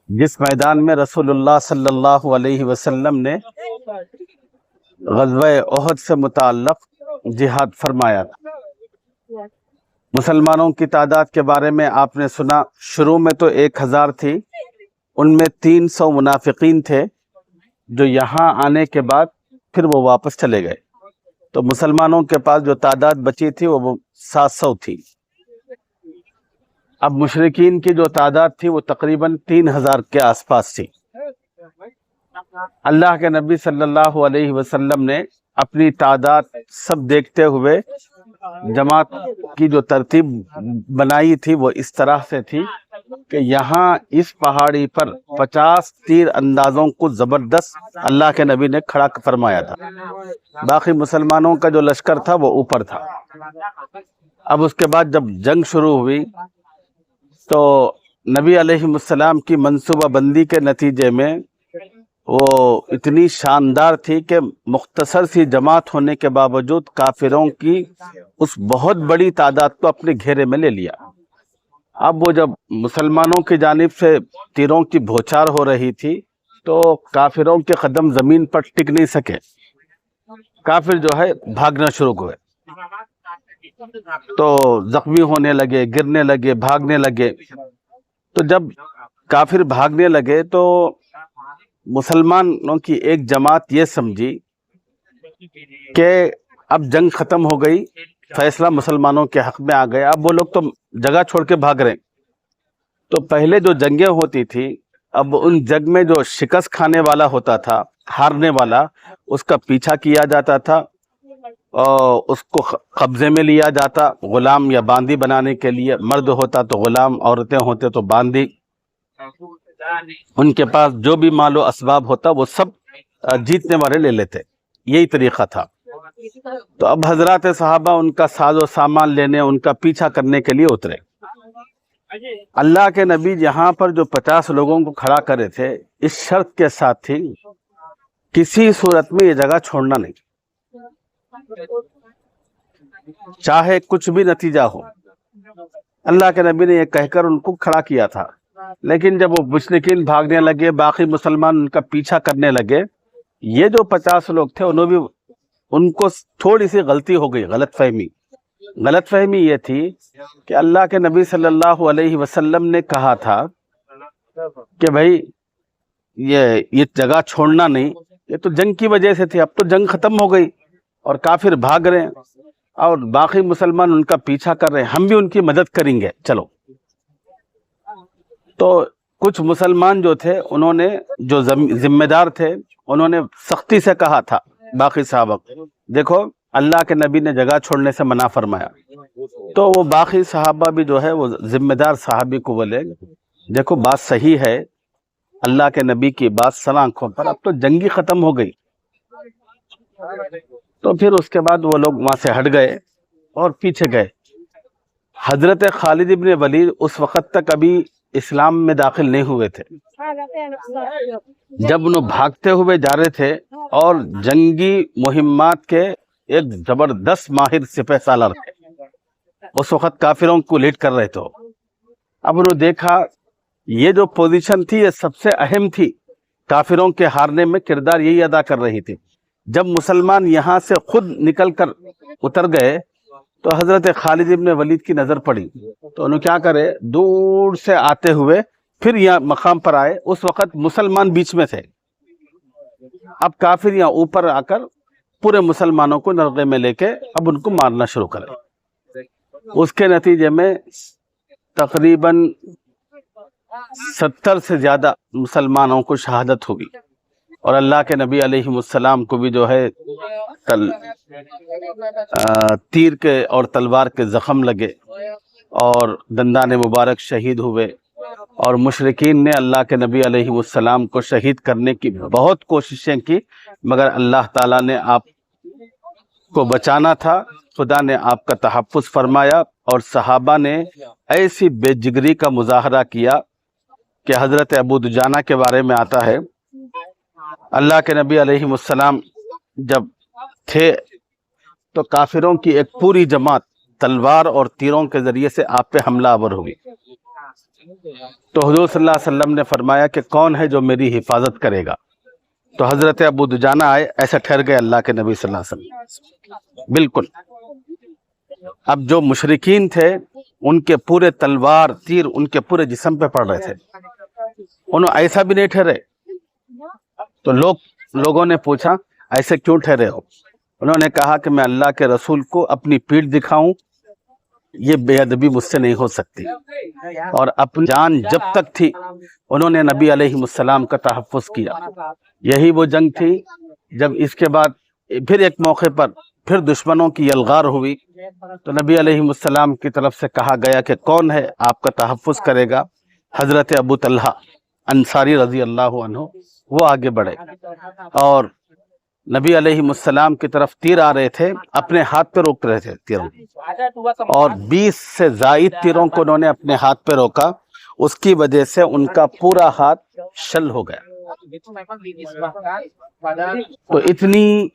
جس میدان میں رسول اللہ صلی اللہ علیہ وسلم نے غزوہ احد سے متعلق جہاد فرمایا تھا۔ مسلمانوں کی تعداد کے بارے میں آپ نے سنا، شروع میں تو 1000 تھی، ان میں 300 منافقین تھے جو یہاں آنے کے بعد پھر وہ واپس چلے گئے، تو مسلمانوں کے پاس جو تعداد بچی تھی وہ 700 تھی۔ اب مشرکین کی جو تعداد تھی وہ تقریباً 3000 کے آس پاس تھی۔ اللہ کے نبی صلی اللہ علیہ وسلم نے اپنی تعداد سب دیکھتے ہوئے جماعت کی جو ترتیب بنائی تھی وہ اس طرح سے تھی کہ یہاں اس پہاڑی پر 50 تیر اندازوں کو زبردست اللہ کے نبی نے کھڑا فرمایا تھا، باقی مسلمانوں کا جو لشکر تھا وہ اوپر تھا۔ اب اس کے بعد جب جنگ شروع ہوئی تو نبی علیہ السلام کی منصوبہ بندی کے نتیجے میں وہ اتنی شاندار تھی کہ مختصر سی جماعت ہونے کے باوجود کافروں کی اس بہت بڑی تعداد کو اپنے گھیرے میں لے لیا۔ اب وہ جب مسلمانوں کی جانب سے تیروں کی بھوچار ہو رہی تھی تو کافروں کے قدم زمین پر ٹک نہیں سکے، کافر جو ہے بھاگنا شروع ہوئے، تو زخمی ہونے لگے، گرنے لگے، بھاگنے لگے۔ تو جب کافر بھاگنے لگے تو مسلمانوں کی ایک جماعت یہ سمجھی کہ اب جنگ ختم ہو گئی، فیصلہ مسلمانوں کے حق میں آ گیا، اب وہ لوگ تو جگہ چھوڑ کے بھاگ رہے۔ تو پہلے جو جنگیں ہوتی تھی، اب ان جنگ میں جو شکست کھانے والا ہوتا تھا، ہارنے والا، اس کا پیچھا کیا جاتا تھا اور اس کو قبضے میں لیا جاتا، غلام یا باندی بنانے کے لیے، مرد ہوتا تو غلام، عورتیں ہوتے تو باندی، ان کے پاس جو بھی مال و اسباب ہوتا وہ سب جیتنے والے لے لیتے، یہی طریقہ تھا۔ تو اب حضرات صحابہ ان کا ساز و سامان لینے، ان کا پیچھا کرنے کے لیے اترے۔ اللہ کے نبی یہاں پر جو 50 لوگوں کو کھڑا کرے تھے، اس شرط کے ساتھ تھی کسی صورت میں یہ جگہ چھوڑنا نہیں، چاہے کچھ بھی نتیجہ ہو۔ اللہ کے نبی نے یہ کہہ کر ان کو کھڑا کیا تھا، لیکن جب وہ مشرکین بھاگنے لگے، باقی مسلمان ان کا پیچھا کرنے لگے، یہ جو 50 لوگ تھے ان کو تھوڑی سی غلطی ہو گئی، غلط فہمی یہ تھی کہ اللہ کے نبی صلی اللہ علیہ وسلم نے کہا تھا کہ بھائی یہ جگہ چھوڑنا نہیں، یہ تو جنگ کی وجہ سے تھی، اب تو جنگ ختم ہو گئی اور کافر بھاگ رہے ہیں اور باقی مسلمان ان کا پیچھا کر رہے ہیں، ہم بھی ان کی مدد کریں گے، چلو۔ تو کچھ مسلمان جو تھے، انہوں نے جو ذمہ دار تھے، انہوں نے سختی سے کہا تھا باقی صحابہ کو، دیکھو اللہ کے نبی نے جگہ چھوڑنے سے منع فرمایا۔ تو وہ باقی صحابہ بھی جو ہے وہ ذمہ دار صحابی کو بولے، دیکھو بات صحیح ہے، اللہ کے نبی کی بات سر آنکھوں پر، اب تو جنگی ختم ہو گئی۔ تو پھر اس کے بعد وہ لوگ وہاں سے ہٹ گئے اور پیچھے گئے۔ حضرت خالد ابن ولید اس وقت تک ابھی اسلام میں داخل نہیں ہوئے تھے۔ جب انہوں بھاگتے ہوئے جا رہے تھے اور جنگی مہمات کے ایک زبردست ماہر سپہ سالار تھے، اس وقت کافروں کو لیڈ کر رہے تھے۔ اب انہوں دیکھا یہ جو پوزیشن تھی یہ سب سے اہم تھی، کافروں کے ہارنے میں کردار یہی ادا کر رہی تھی۔ جب مسلمان یہاں سے خود نکل کر اتر گئے تو حضرت خالد ابن ولید کی نظر پڑی، تو انہوں کیا کرے، دور سے آتے ہوئے پھر یہاں مقام پر آئے۔ اس وقت مسلمان بیچ میں تھے، اب کافر یہاں اوپر آ کر پورے مسلمانوں کو نرغے میں لے کے اب ان کو مارنا شروع کرے۔ اس کے نتیجے میں تقریباً 70 سے زیادہ مسلمانوں کو شہادت ہوگی، اور اللہ کے نبی علیہ السلام کو بھی جو ہے تیر کے اور تلوار کے زخم لگے اور دندان مبارک شہید ہوئے، اور مشرکین نے اللہ کے نبی علیہ السلام کو شہید کرنے کی بہت کوششیں کی، مگر اللہ تعالیٰ نے آپ کو بچانا تھا، خدا نے آپ کا تحفظ فرمایا، اور صحابہ نے ایسی بے جگری کا مظاہرہ کیا کہ حضرت ابو دجانہ کے بارے میں آتا ہے، اللہ کے نبی علیہ السلام جب تھے تو کافروں کی ایک پوری جماعت تلوار اور تیروں کے ذریعے سے آپ پہ حملہ آور ہوئی، تو حضور صلی اللہ علیہ وسلم نے فرمایا کہ کون ہے جو میری حفاظت کرے گا؟ تو حضرت ابو دجانہ آئے، ایسے ٹھہر گئے اللہ کے نبی صلی اللہ علیہ وسلم بالکل۔ اب جو مشرکین تھے ان کے پورے تلوار تیر ان کے پورے جسم پہ پڑ رہے تھے، انہوں ایسا بھی نہیں ٹھہرے۔ تو لوگوں نے پوچھا ایسے کیوں ٹھہرے ہو؟ انہوں نے کہا کہ میں اللہ کے رسول کو اپنی پیٹھ دکھاؤں، یہ بے ادبی مجھ سے نہیں ہو سکتی، اور اپنی جان جب تک تھی انہوں نے نبی علیہ السلام کا تحفظ کیا۔ یہی وہ جنگ تھی جب اس کے بعد پھر ایک موقع پر پھر دشمنوں کی یلغار ہوئی، تو نبی علیہ السلام کی طرف سے کہا گیا کہ کون ہے آپ کا تحفظ کرے گا؟ حضرت ابو طلحہ انصاری رضی اللہ عنہ وہ آگے بڑھے، اور نبی علیہ السلام کی طرف تیر آ رہے تھے، اپنے ہاتھ پہ روک رہے تھے تیروں، اور 20 سے زائد تیروں کو انہوں نے اپنے ہاتھ پہ روکا، اس کی وجہ سے ان کا پورا ہاتھ شل ہو گیا۔ تو اتنی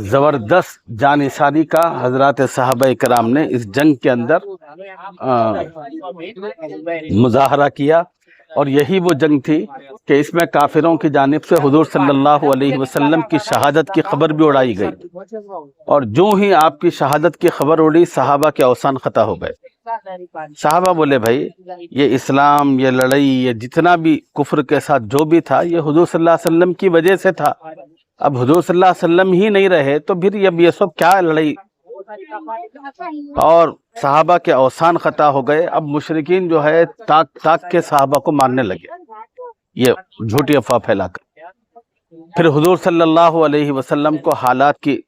زبردست جانثاری کا حضرات صحابہ کرام نے اس جنگ کے اندر مظاہرہ کیا، اور یہی وہ جنگ تھی کہ اس میں کافروں کی جانب سے حضور صلی اللہ علیہ وسلم کی شہادت کی خبر بھی اڑائی گئی، اور جو ہی آپ کی شہادت کی خبر اڑی صحابہ کے اوسان خطا ہو گئے۔ صحابہ بولے بھائی یہ اسلام، یہ لڑائی، یہ جتنا بھی کفر کے ساتھ جو بھی تھا یہ حضور صلی اللہ علیہ وسلم کی وجہ سے تھا، اب حضور صلی اللہ علیہ وسلم ہی نہیں رہے تو پھر اب یہ سب کیا لڑائی؟ اور صحابہ کے اوسان خطا ہو گئے۔ اب مشرکین جو ہے تاک کے صحابہ کو مارنے لگے، یہ جھوٹی افواہ پھیلا کر۔ پھر حضور صلی اللہ علیہ وسلم کو حالات کی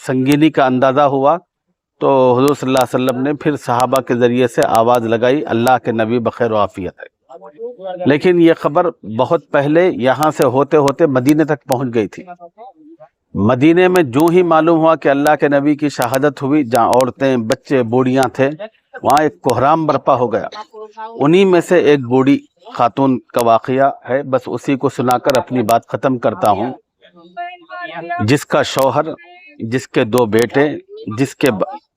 سنگینی کا اندازہ ہوا، تو حضور صلی اللہ علیہ وسلم نے پھر صحابہ کے ذریعے سے آواز لگائی اللہ کے نبی بخیر و عافیت ہے۔ لیکن یہ خبر بہت پہلے یہاں سے ہوتے ہوتے مدینے تک پہنچ گئی تھی۔ مدینے میں جو ہی معلوم ہوا کہ اللہ کے نبی کی شہادت ہوئی، جہاں عورتیں، بچے، بوڑھیاں تھے، وہاں ایک کوہرام برپا ہو گیا۔ انہی میں سے ایک بوڑھی خاتون کا واقعہ ہے، بس اسی کو سنا کر اپنی بات ختم کرتا ہوں۔ جس کا شوہر، جس کے 2 بیٹے،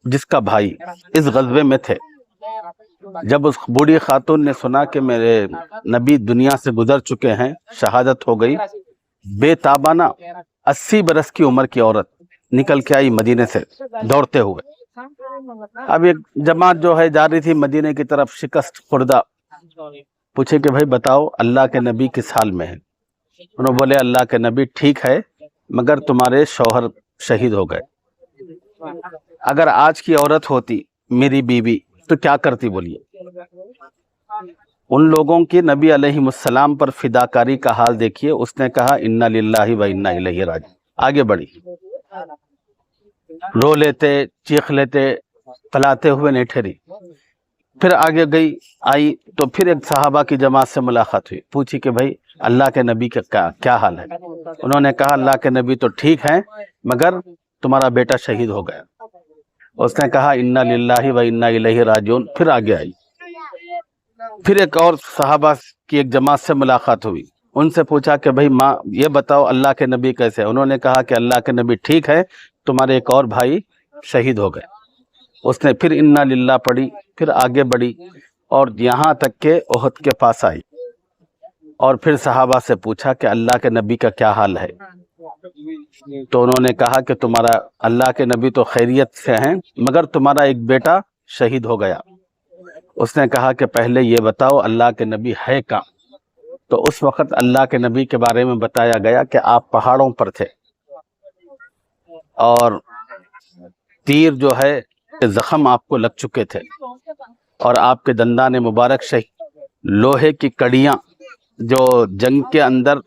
جس کا بھائی اس غزوے میں تھے، جب اس بوڑھی خاتون نے سنا کہ میرے نبی دنیا سے گزر چکے ہیں، شہادت ہو گئی، بے تابانہ 80 برس کی عمر کی عورت نکل کے آئی مدینے سے دوڑتے ہوئے۔ اب ایک جماعت جو ہے جا رہی تھی مدینے کی طرف شکست خوردہ، پوچھے کہ بھائی بتاؤ اللہ کے نبی کس حال میں ہے؟ انہوں بولے اللہ کے نبی ٹھیک ہے، مگر تمہارے شوہر شہید ہو گئے۔ اگر آج کی عورت ہوتی میری بیوی تو کیا کرتی بولیے؟ ان لوگوں کی نبی علیہ السلام پر فداکاری کا حال دیکھیے۔ اس نے کہا انا للہ و انا الیہ راجعون، آگے بڑھی، رو لیتے، چیخ لیتے، پلاتے ہوئے نہیں ٹھہری۔ پھر آگے گئی، آئی تو پھر ایک صحابہ کی جماعت سے ملاقات ہوئی، پوچھی کہ بھائی اللہ کے نبی کا کیا حال ہے؟ انہوں نے کہا اللہ کے نبی تو ٹھیک ہیں، مگر تمہارا بیٹا شہید ہو گیا۔ اس نے کہا انا للہ و انا الیہ راجعون۔ پھر آگے آئی، پھر ایک اور صحابہ کی ایک جماعت سے ملاقات ہوئی، ان سے پوچھا کہ بھائی ماں یہ بتاؤ اللہ کے نبی کیسے؟ انہوں نے کہا کہ اللہ کے نبی ٹھیک ہے، تمہارے ایک اور بھائی شہید ہو گئے۔ اس نے پھر انا للہ پڑھی، پھر آگے بڑھی، اور یہاں تک کہ احد کے پاس آئی، اور پھر صحابہ سے پوچھا کہ اللہ کے نبی کا کیا حال ہے؟ تو انہوں نے کہا کہ تمہارا اللہ کے نبی تو خیریت سے ہیں، مگر تمہارا ایک بیٹا شہید ہو گیا۔ اس نے کہا کہ پہلے یہ بتاؤ اللہ کے نبی ہے کہاں؟ تو اس وقت اللہ کے نبی کے بارے میں بتایا گیا کہ آپ پہاڑوں پر تھے، اور تیر جو ہے زخم آپ کو لگ چکے تھے، اور آپ کے دندان مبارک لوہے کی کڑیاں جو جنگ کے اندر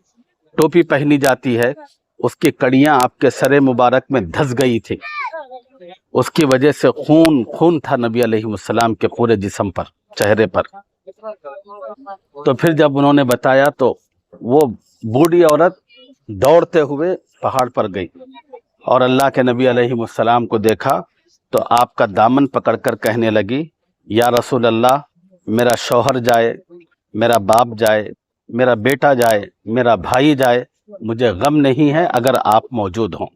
ٹوپی پہنی جاتی ہے، اس کی کڑیاں آپ کے سر مبارک میں دھس گئی تھی، اس کی وجہ سے خون تھا نبی علیہ السلام کے پورے جسم پر، چہرے پر۔ تو پھر جب انہوں نے بتایا تو وہ بوڑھی عورت دوڑتے ہوئے پہاڑ پر گئی، اور اللہ کے نبی علیہ السلام کو دیکھا تو آپ کا دامن پکڑ کر کہنے لگی یا رسول اللہ، میرا شوہر جائے، میرا باپ جائے، میرا بیٹا جائے، میرا بھائی جائے، مجھے غم نہیں ہے اگر آپ موجود ہوں۔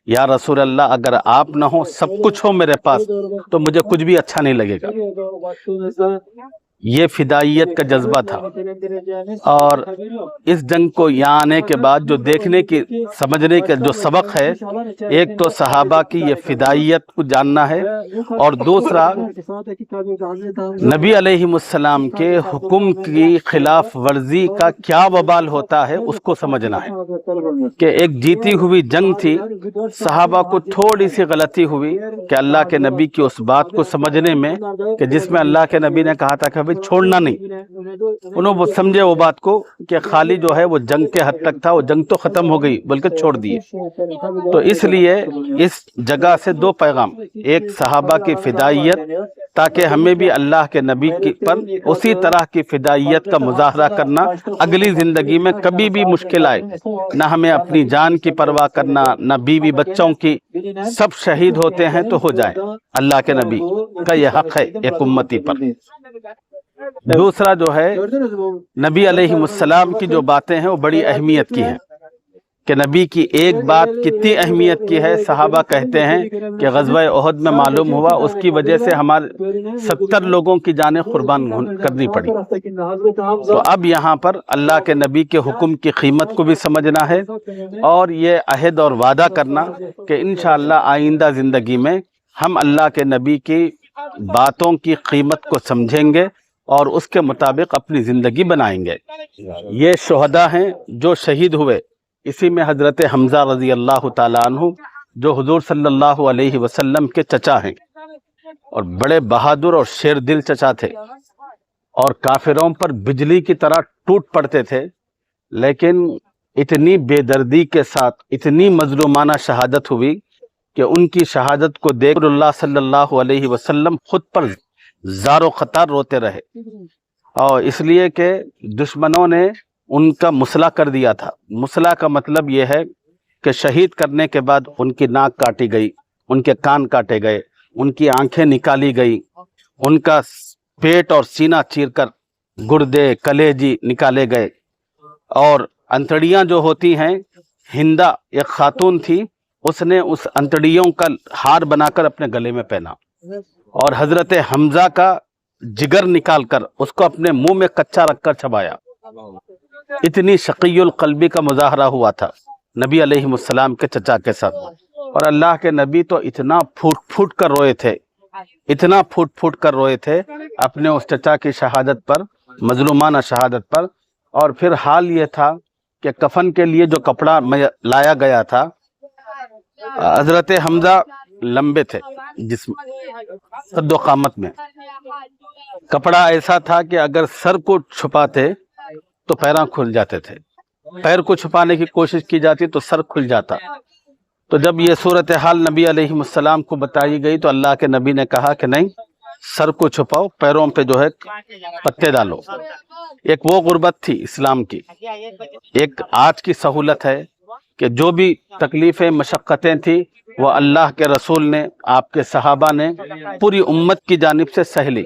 یا رسول اللہ، اگر آپ نہ ہوں، سب کچھ ہو میرے پاس، تو مجھے کچھ بھی اچھا نہیں لگے گا۔ یہ فدائیت کا جذبہ تھا، اور اس جنگ کو یہاں آنے کے بعد جو دیکھنے کی سمجھنے کا جو سبق ہے، ایک تو صحابہ کی یہ فدائیت کو جاننا ہے، اور دوسرا نبی علیہ السلام کے حکم کی خلاف ورزی کا کیا وبال ہوتا ہے اس کو سمجھنا ہے، کہ ایک جیتی ہوئی جنگ تھی، صحابہ کو تھوڑی سی غلطی ہوئی کہ اللہ کے نبی کی اس بات کو سمجھنے میں کہ جس میں اللہ کے نبی نے کہا تھا کہ چھوڑنا نہیں، انہوں وہ سمجھے وہ بات کو کہ خالی جو ہے وہ جنگ کے حد تک تھا، وہ جنگ تو ختم ہو گئی بلکہ چھوڑ دیے۔ تو اس لیے اس جگہ سے دو پیغام، ایک صحابہ کی فدائیت تاکہ ہمیں بھی اللہ کے نبی پر اسی طرح کی فدائیت کا مظاہرہ کرنا، اگلی زندگی میں کبھی بھی مشکل آئے نہ ہمیں اپنی جان کی پرواہ کرنا، نہ بیوی بچوں کی، سب شہید ہوتے ہیں تو ہو جائیں، اللہ کے نبی کا یہ حق ہے ایک امتی پر۔ دوسرا جو ہے نبی علیہ السلام کی جو باتیں ہیں وہ بڑی اہمیت کی ہیں، کہ نبی کی ایک بات کتنی اہمیت کی ہے، صحابہ کہتے ہیں کہ غزوہ احد میں معلوم ہوا اس کی وجہ سے ہمارے 70 لوگوں کی جانیں قربان کرنی پڑی۔ تو اب یہاں پر اللہ کے نبی کے حکم کی قیمت کو بھی سمجھنا ہے، اور یہ عہد اور وعدہ کرنا کہ انشاءاللہ آئندہ زندگی میں ہم اللہ کے نبی کی باتوں کی قیمت کو سمجھیں گے اور اس کے مطابق اپنی زندگی بنائیں گے۔ یہ شہداء ہیں جو شہید ہوئے، اسی میں حضرت حمزہ رضی اللہ تعالیٰ عنہ جو حضور صلی اللہ علیہ وسلم کے چچا ہیں، اور بڑے بہادر اور شیر دل چچا تھے، اور کافروں پر بجلی کی طرح ٹوٹ پڑتے تھے، لیکن اتنی بے دردی کے ساتھ اتنی مظلومانہ شہادت ہوئی کہ ان کی شہادت کو دیکھ اللہ صلی اللہ علیہ وسلم خود پر زار و خطار روتے رہے، اور اس لیے کہ دشمنوں نے ان کا مسلح کر دیا تھا۔ مسلح کا مطلب یہ ہے کہ شہید کرنے کے بعد ان کی ناک کاٹی گئی، ان کے کان کاٹے گئے، ان کی آنکھیں نکالی گئی، ان کا پیٹ اور سینہ چیر کر گردے کلیجی نکالے گئے، اور انتڑیاں جو ہوتی ہیں، ہندہ ایک خاتون تھی، اس نے اس انتڑیوں کا ہار بنا کر اپنے گلے میں پہنا، اور حضرت حمزہ کا جگر نکال کر اس کو اپنے منہ میں کچا رکھ کر چبایا۔ اتنی شقی القلبی کا مظاہرہ ہوا تھا نبی علیہ السلام کے چچا کے ساتھ، اور اللہ کے نبی تو اتنا پھوٹ پھوٹ کر روئے تھے، اتنا پھوٹ پھوٹ کر روئے تھے اپنے اس چچا کی شہادت پر، مظلومانہ شہادت پر۔ اور پھر حال یہ تھا کہ کفن کے لیے جو کپڑا لایا گیا تھا، حضرت حمزہ لمبے تھے جسم قد و قامت میں، کپڑا ایسا تھا کہ اگر سر کو چھپاتے تو پیراں کھل جاتے تھے، پیر کو چھپانے کی کوشش کی جاتی تو سر کھل جاتا۔ تو جب یہ صورتحال نبی علیہ السلام کو بتائی گئی تو اللہ کے نبی نے کہا کہ نہیں، سر کو چھپاؤ، پیروں پہ جو ہے پتے ڈالو۔ ایک وہ غربت تھی اسلام کی، ایک آج کی سہولت ہے کہ جو بھی تکلیفیں مشقتیں تھیں وہ اللہ کے رسول نے، آپ کے صحابہ نے پوری امت کی جانب سے سہ لی۔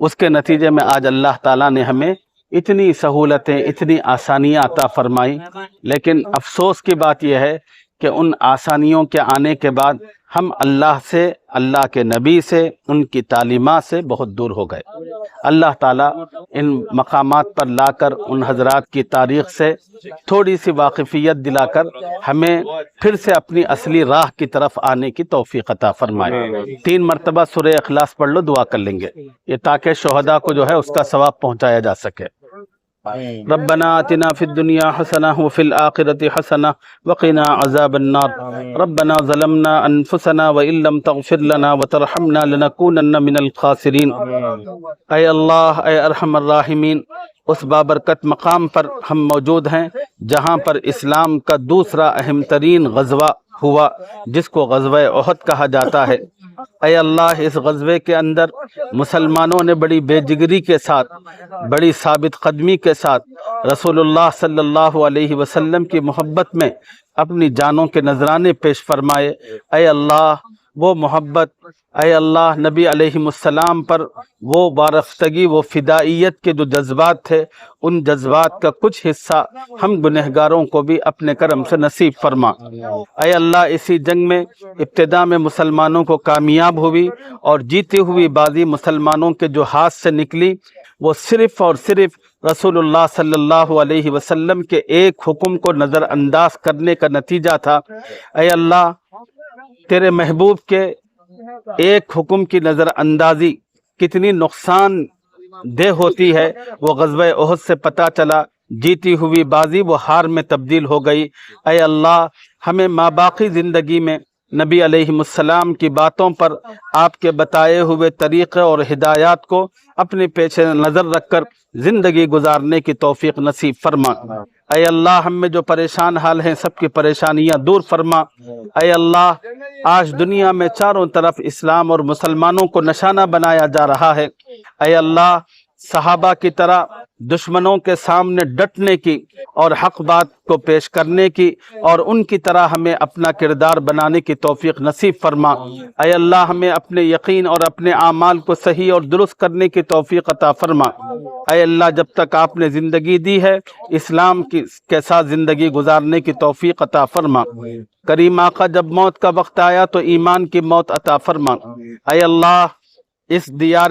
اس کے نتیجے میں آج اللہ تعالیٰ نے ہمیں اتنی سہولتیں، اتنی آسانیاں عطا فرمائی، لیکن افسوس کی بات یہ ہے کہ ان آسانیوں کے آنے کے بعد ہم اللہ سے، اللہ کے نبی سے، ان کی تعلیمات سے بہت دور ہو گئے۔ اللہ تعالیٰ ان مقامات پر لا کر ان حضرات کی تاریخ سے تھوڑی سی واقفیت دلا کر ہمیں پھر سے اپنی اصلی راہ کی طرف آنے کی توفیق عطا فرمائے۔ 3 مرتبہ سورہ اخلاص پڑھ لو، دعا کر لیں گے، یہ تاکہ شہداء کو جو ہے اس کا ثواب پہنچایا جا سکے۔ ربنا آتنا فی الدنیا حسنہ وفی الآخرۃ حسنہ وقنا عذاب النار ربنا ظلمنا انفسنا وان لم تغفر لنا وترحمنا لنکونن من الخاسرین۔ اے اللہ، اے ارحم الراحمین، اس بابرکت مقام پر ہم موجود ہیں جہاں پر اسلام کا دوسرا اہم ترین غزوہ ہوا، جس کو غزوہ احد کہا جاتا ہے۔ اے اللہ، اس غزوے کے اندر مسلمانوں نے بڑی بے جگری کے ساتھ، بڑی ثابت قدمی کے ساتھ رسول اللہ صلی اللہ علیہ وسلم کی محبت میں اپنی جانوں کے نذرانے پیش فرمائے۔ اے اللہ، وہ محبت، اے اللہ، نبی علیہ السلام پر وہ وارفتگی، وہ فدائیت کے جو جذبات تھے، ان جذبات کا کچھ حصہ ہم گنہگاروں کو بھی اپنے کرم سے نصیب فرما۔ اے اللہ، اسی جنگ میں ابتدا میں مسلمانوں کو کامیاب ہوئی، اور جیتی ہوئی بازی مسلمانوں کے جو ہاتھ سے نکلی وہ صرف اور صرف رسول اللہ صلی اللہ علیہ وسلم کے ایک حکم کو نظر انداز کرنے کا نتیجہ تھا۔ اے اللہ، تیرے محبوب کے ایک حکم کی نظر اندازی کتنی نقصان دہ ہوتی ہے، وہ غزوہ احد سے پتہ چلا۔ جیتی ہوئی بازی وہ ہار میں تبدیل ہو گئی۔ اے اللہ، ہمیں ماباقی زندگی میں نبی علیہ السلام کی باتوں پر آپ کے بتائے ہوئے طریقے اور ہدایات کو اپنے پیش نظر رکھ کر زندگی گزارنے کی توفیق نصیب فرما۔ اے اللہ، ہم میں جو پریشان حال ہیں سب کی پریشانیاں دور فرما۔ اے اللہ، آج دنیا میں چاروں طرف اسلام اور مسلمانوں کو نشانہ بنایا جا رہا ہے۔ اے اللہ، صحابہ کی طرح دشمنوں کے سامنے ڈٹنے کی اور حق بات کو پیش کرنے کی اور ان کی طرح ہمیں اپنا کردار بنانے کی توفیق نصیب فرما۔ اے اللہ، ہمیں اپنے یقین اور اپنے اعمال کو صحیح اور درست کرنے کی توفیق عطا فرما۔ اے اللہ، جب تک آپ نے زندگی دی ہے اسلام کے ساتھ زندگی گزارنے کی توفیق عطا فرما۔ کریم آقا، جب موت کا وقت آیا تو ایمان کی موت عطا فرما۔ اے اللہ، اس دیار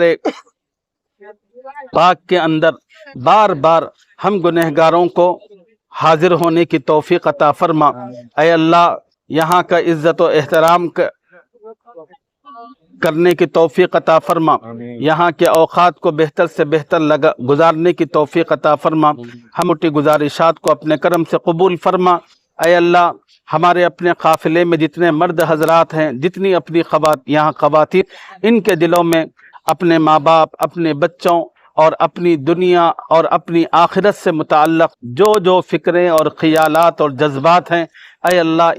پاک کے اندر بار بار ہم گنہگاروں کو حاضر ہونے کی توفیق عطا فرما۔ اے اللہ، یہاں کا عزت و احترام کرنے کی توفیق عطا فرما۔ یہاں کے اوقات کو بہتر سے بہتر گزارنے کی توفیق عطا فرما۔ ہم اٹھی گزارشات کو اپنے کرم سے قبول فرما۔ اے اللہ، ہمارے اپنے قافلے میں جتنے مرد حضرات ہیں، جتنی اپنی یہاں خواتین، ان کے دلوں میں اپنے ماں باپ، اپنے بچوں اور اپنی دنیا اور اپنی آخرت سے متعلق جو فکریں اور خیالات اور جذبات ہیں، اے اللہ،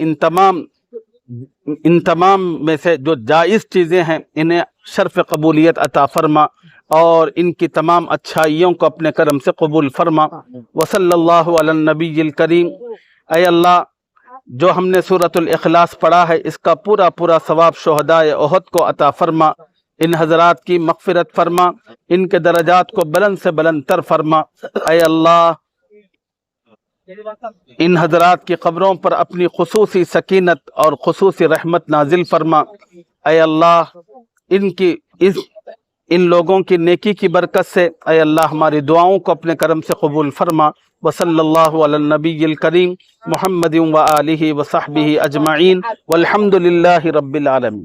ان تمام میں سے جو جائز چیزیں ہیں انہیں شرف قبولیت عطا فرما اور ان کی تمام اچھائیوں کو اپنے کرم سے قبول فرما۔ وصلی اللہ علی النبی الکریم۔ اے اللہ، جو ہم نے سورۃ الاخلاص پڑھا ہے اس کا پورا ثواب شہدائے احد کو عطا فرما۔ ان حضرات کی مغفرت فرما، ان کے درجات کو بلند سے بلند تر فرما۔ اے اللہ، ان حضرات کی قبروں پر اپنی خصوصی سکینت اور خصوصی رحمت نازل فرما۔ اے اللہ، ان لوگوں کی نیکی کی برکت سے اے اللہ ہماری دعاؤں کو اپنے کرم سے قبول فرما۔ وصلی اللہ علی النبی الکریم محمد و آلہ و صحبہ اجمعین والحمد للہ رب العالمین۔